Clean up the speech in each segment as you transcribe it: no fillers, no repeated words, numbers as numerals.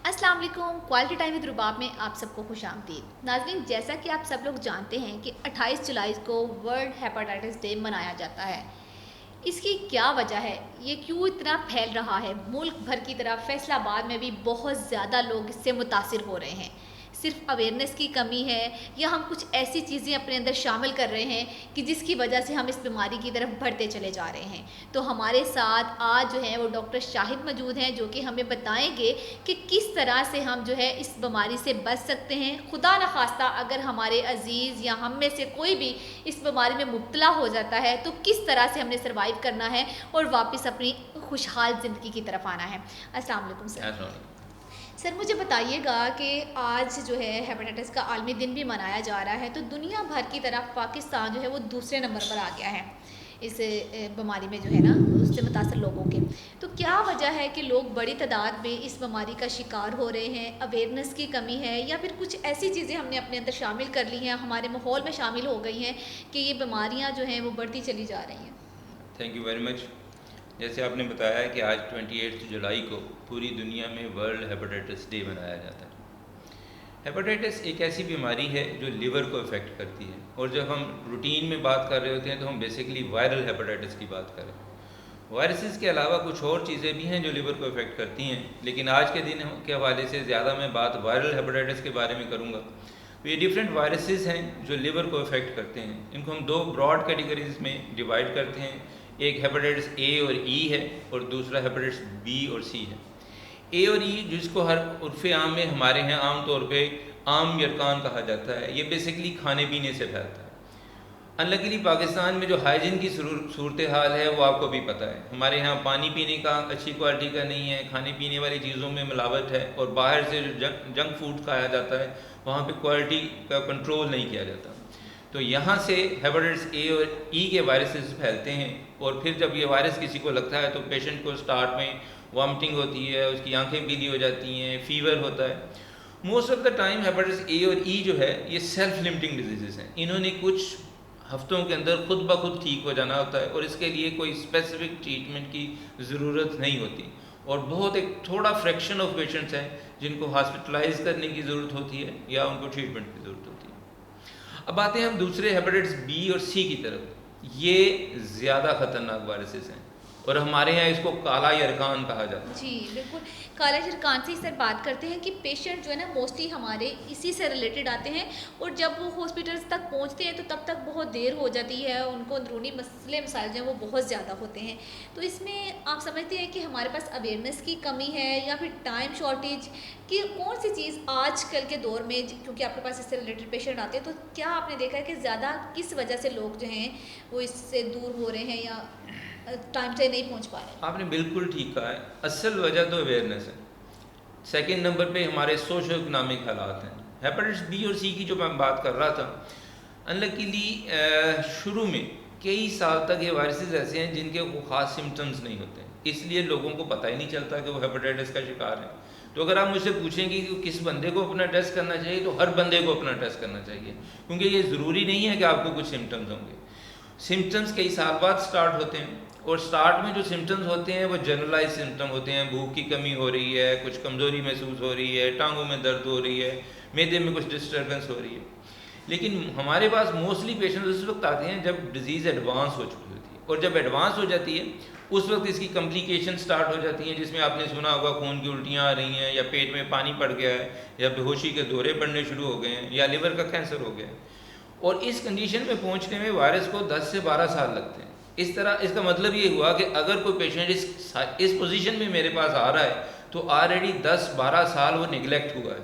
अस्सलाम वालेकुम। Quality time with रुबाब में आप सबको खुशामदीद। नाज़रीन, जैसा कि आप सब लोग जानते हैं कि 28 जुलाई को वर्ल्ड हेपेटाइटिस डे मनाया जाता है। इसकी क्या वजह है, ये क्यों इतना फैल रहा है? मुल्क भर की तरह फैसलाबाद में भी बहुत ज़्यादा लोग इससे मुतासिर हो रहे हैं। सिर्फ अवेयरनेस की कमी है या हम कुछ ऐसी चीज़ें अपने अंदर शामिल कर रहे हैं कि जिसकी वजह से हम इस बीमारी की तरफ बढ़ते चले जा रहे हैं। तो हमारे साथ आज जो है वो डॉक्टर शाहिद मौजूद हैं, जो कि हमें बताएंगे कि किस तरह से हम जो है इस बीमारी से बच सकते हैं। खुदा न खास्ता अगर हमारे अजीज़ या हम में से कोई भी इस बीमारी में मुब्तला हो जाता है तो किस तरह से हमने सर्वाइव करना है और वापस अपनी खुशहाल ज़िंदगी की तरफ आना है। अस्सलाम वालेकुम सर। सर मुझे बताइएगा कि आज जो है हेपेटाइटिस का आलमी दिन भी मनाया जा रहा है, तो दुनिया भर की तरफ पाकिस्तान जो है वो दूसरे नंबर पर आ गया है इस बीमारी में, जो है ना, उससे मुतासर लोगों के। तो क्या वजह है कि लोग बड़ी तादाद में इस बीमारी का शिकार हो रहे हैं? अवेयरनेस की कमी है या फिर कुछ ऐसी चीज़ें हमने अपने अंदर शामिल कर ली हैं, हमारे माहौल में शामिल हो गई हैं कि ये बीमारियाँ जो हैं वो बढ़ती चली जा रही हैं? Thank you very much. जैसे आपने बताया है कि आज 28 जुलाई को पूरी दुनिया में वर्ल्ड हेपेटाइटिस डे मनाया जाता है। हेपेटाइटिस एक ऐसी बीमारी है जो लिवर को अफेक्ट करती है, और जब हम रूटीन में बात कर रहे होते हैं तो हम बेसिकली वायरल हेपेटाइटिस की बात करें। वायरसेस के अलावा कुछ और चीज़ें भी हैं जो लिवर को अफेक्ट करती हैं, लेकिन आज के दिन के हवाले से ज़्यादा मैं बात वायरल हेपेटाइटिस के बारे में करूँगा। तो ये डिफरेंट वायरसेस हैं जो लिवर को अफेक्ट करते हैं। इनको हम दो ब्रॉड कैटेगरीज में डिवाइड करते हैं। एक हेपेटाइटिस ए और ई है और दूसरा हेपेटाइटिस बी और सी है। ए और ई जिसको हर उर्फ़ आम में हमारे यहाँ आम तौर पे आम यरकान कहा जाता है, ये बेसिकली खाने पीने से फैलता है। अनलकीली पाकिस्तान में जो हाइजीन की सूरत हाल है वो आपको भी पता है। हमारे यहाँ पानी पीने का अच्छी क्वालिटी का नहीं है, खाने पीने वाली चीज़ों में मिलावट है, और बाहर से जो जंक फूड खाया जाता है वहाँ पे क्वालिटी का कंट्रोल नहीं किया जाता। तो यहाँ से हेपेटाइटिस ए और ई के वायरसेस फैलते हैं, और फिर जब ये वायरस किसी को लगता है तो पेशेंट को स्टार्ट में वॉमिटिंग होती है, उसकी आंखें पीली हो जाती हैं, फीवर होता है। Most of the time hepatitis A और ई जो है ये सेल्फ लिमिटिंग डिजीज़ हैं। इन्होंने कुछ हफ्तों के अंदर खुद ब खुद ठीक हो जाना होता है, और इसके लिए कोई स्पेसिफिक ट्रीटमेंट की ज़रूरत नहीं होती। और बहुत एक थोड़ा फ्रैक्शन ऑफ पेशेंट्स हैं जिनको हॉस्पिटलाइज करने की ज़रूरत होती है या उनको ट्रीटमेंट की ज़रूरत होती है। अब आते हैं हम दूसरे हेपेटाइटिस बी और सी की तरफ। ये ज़्यादा ख़तरनाक वायरसेस हैं, और हमारे यहाँ इसको काला यरकान कहा जाता है। जी बिल्कुल। काला यरकान से ही सर बात करते हैं कि पेशेंट जो है ना मोस्टली हमारे इसी से रिलेटेड आते हैं, और जब वो हॉस्पिटल्स तक पहुंचते हैं तो तब तक बहुत देर हो जाती है, उनको अंदरूनी मसले मसाइल जो हैं वो बहुत ज़्यादा होते हैं। तो इसमें आप समझते हैं कि हमारे पास अवेयरनेस की कमी है या फिर टाइम शॉर्टेज कि कौन सी चीज़ आजकल के दौर में, क्योंकि आपके पास इससे रिलेटेड पेशेंट आते हैं, तो क्या आपने देखा है कि ज़्यादा किस वजह से लोग जो हैं वो इससे दूर हो रहे हैं या टाइम से नहीं पहुंच पा रहे? आपने बिल्कुल ठीक कहा है। असल वजह तो अवेयरनेस है। सेकंड नंबर पे हमारे सोशो इकनॉमिक हालात हैं। हेपेटाइटिस बी और सी की जो मैं बात कर रहा था, अनलकीली शुरू में कई साल तक ये वायरसेस ऐसे हैं जिनके कोई ख़ास सिम्टम्स नहीं होते, इसलिए लोगों को पता ही नहीं चलता कि वो हेपेटाइटिस का शिकार है। तो अगर आप मुझसे पूछेंगे कि किस बंदे को अपना टेस्ट करना चाहिए, तो हर बंदे को अपना टेस्ट करना चाहिए, क्योंकि ये ज़रूरी नहीं है कि आपको कुछ सिम्टम्स होंगे। सिम्टम्स कई साल बाद स्टार्ट होते हैं, और स्टार्ट में जो सिम्टम्स होते हैं वो जनरलाइज सिम्टम होते हैं। भूख की कमी हो रही है, कुछ कमज़ोरी महसूस हो रही है, टांगों में दर्द हो रही है, मैदे में कुछ डिस्टर्बेंस हो रही है। लेकिन हमारे पास मोस्टली पेशेंट्स उस वक्त आते हैं जब डिजीज़ एडवांस हो चुकी होती है, और जब एडवांस हो जाती है उस वक्त इसकी कम्प्लिकेशन स्टार्ट हो जाती हैं, जिसमें आपने सुना होगा खून की उल्टियाँ आ रही हैं, या पेट में पानी पड़ गया है, या बेहोशी के दौरे पड़ने शुरू हो गए हैं, या लिवर का कैंसर हो गया है। और इस कंडीशन में पहुंचने में वायरस को 10 से 12 साल लगते हैं। इस तरह इसका मतलब ये हुआ कि अगर कोई पेशेंट इस पोजीशन में मेरे पास आ रहा है तो ऑलरेडी 10-12 साल वो निगलेक्ट हुआ है,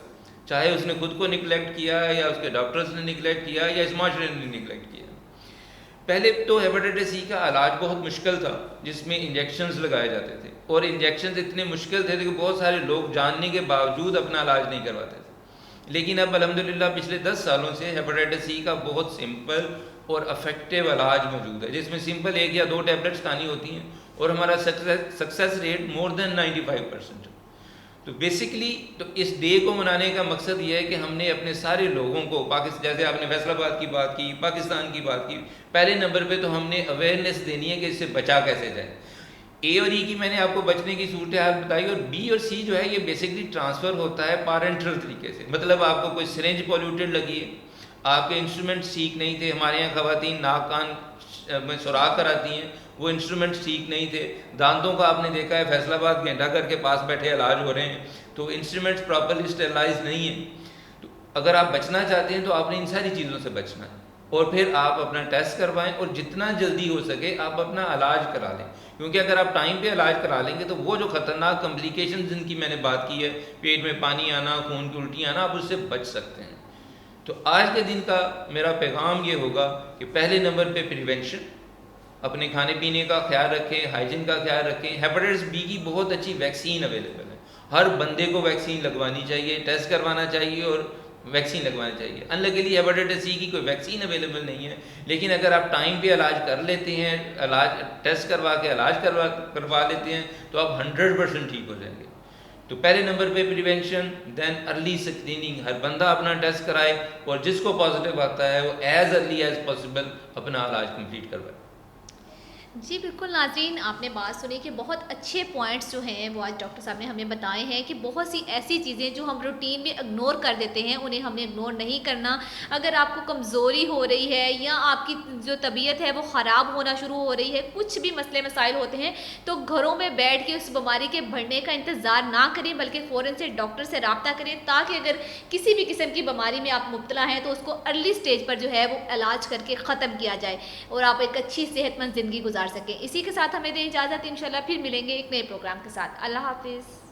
चाहे उसने खुद को निगलेक्ट किया है, या उसके डॉक्टर्स ने निगलेक्ट किया है, या इस माशरे ने निगलेक्ट किया। पहले तो हेपेटाइटिस सी का इलाज बहुत मुश्किल था, जिसमें इंजेक्शंस लगाए जाते थे, और इंजेक्शंस इतने मुश्किल थे कि बहुत सारे लोग जानने के बावजूद अपना इलाज नहीं करवाते थे। लेकिन अब अल्हम्दुलिल्लाह पिछले 10 सालों से हेपेटाइटिस सी का बहुत सिंपल और इफेक्टिव इलाज मौजूद है, जिसमें सिंपल 1 या 2 टैबलेट्स खानी होती हैं, और हमारा सक्सेस रेट मोर देन 95%। तो बेसिकली तो इस डे को मनाने का मकसद ये है कि हमने अपने सारे लोगों को पाकिस्तान, जैसे आपने फैसलाबाद की बात की, पाकिस्तान की बात की, पहले नंबर पे तो हमने अवेयरनेस देनी है कि इससे बचा कैसे जाए। ए और ई की मैंने आपको बचने की सूरत हाल बताई, और बी और सी जो है ये बेसिकली ट्रांसफ़र होता है पारेंटल तरीके से। मतलब आपको कोई सिरेंज पॉल्यूटेड लगी है, आपके इंस्ट्रूमेंट ठीक नहीं थे, हमारे यहाँ खवातीन नाक कान में सुराख कराती हैं, वो इंस्ट्रूमेंट ठीक नहीं थे, दांतों का आपने देखा है फैसलाबाद घंटाघर के पास बैठे इलाज हो रहे हैं, तो इंस्ट्रूमेंट्स प्रॉपरली स्टेरलाइज नहीं है। तो अगर आप बचना चाहते हैं तो आपने इन सारी चीज़ों से बचना है, और फिर आप अपना टेस्ट करवाएं और जितना जल्दी हो सके आप अपना इलाज करा लें, क्योंकि अगर आप टाइम पे इलाज करा लेंगे तो वो जो ख़तरनाक कॉम्प्लिकेशन जिनकी मैंने बात की है, पेट में पानी आना, खून की उल्टी आना, आप उससे बच सकते हैं। तो आज के दिन का मेरा पैगाम ये होगा कि पहले नंबर पे प्रिवेंशन, अपने खाने पीने का ख्याल रखें, हाइजीन का ख्याल रखें। हेपेटाइटिस बी की बहुत अच्छी वैक्सीन अवेलेबल है, हर बंदे को वैक्सीन लगवानी चाहिए, टेस्ट करवाना चाहिए और वैक्सीन लगवानी चाहिए। अनलकीली हेपेटाइटिस सी की कोई वैक्सीन अवेलेबल नहीं है, लेकिन अगर आप टाइम पे इलाज कर लेते हैं, इलाज टेस्ट करवा के इलाज करवा लेते हैं, तो आप 100% ठीक हो जाएंगे। तो पहले नंबर पे प्रिवेंशन, देन अर्ली स्क्रीनिंग, हर बंदा अपना टेस्ट कराए और जिसको पॉजिटिव आता है वो एज अर्ली एज पॉसिबल अपना इलाज कंप्लीट करवाए। जी बिल्कुल नाज़रीन, आपने बात सुनी कि बहुत अच्छे पॉइंट्स जो हैं वो आज डॉक्टर साहब ने हमें बताए हैं कि बहुत सी ऐसी चीज़ें जो हम रूटीन में इग्नोर कर देते हैं उन्हें हमने इग्नोर नहीं करना। अगर आपको कमज़ोरी हो रही है या आपकी जो तबीयत है वो ख़राब होना शुरू हो रही है, कुछ भी मसले मसाइल होते हैं, तो घरों में बैठ के उस बीमारी के बढ़ने का इंतज़ार ना करें, बल्कि फ़ौरन से डॉक्टर से रब्ता करें, ताकि अगर किसी भी किस्म की बीमारी में आप मुब्तला हैं तो उसको अर्ली स्टेज पर जो है वो इलाज करके ख़त्म किया जाए और आप एक अच्छी सेहतमंद ज़िंदगी गुजार सकें। इसी के साथ हमें दें इजाज़त, इंशाल्लाह फिर मिलेंगे एक नए प्रोग्राम के साथ। अल्लाह हाफिज़।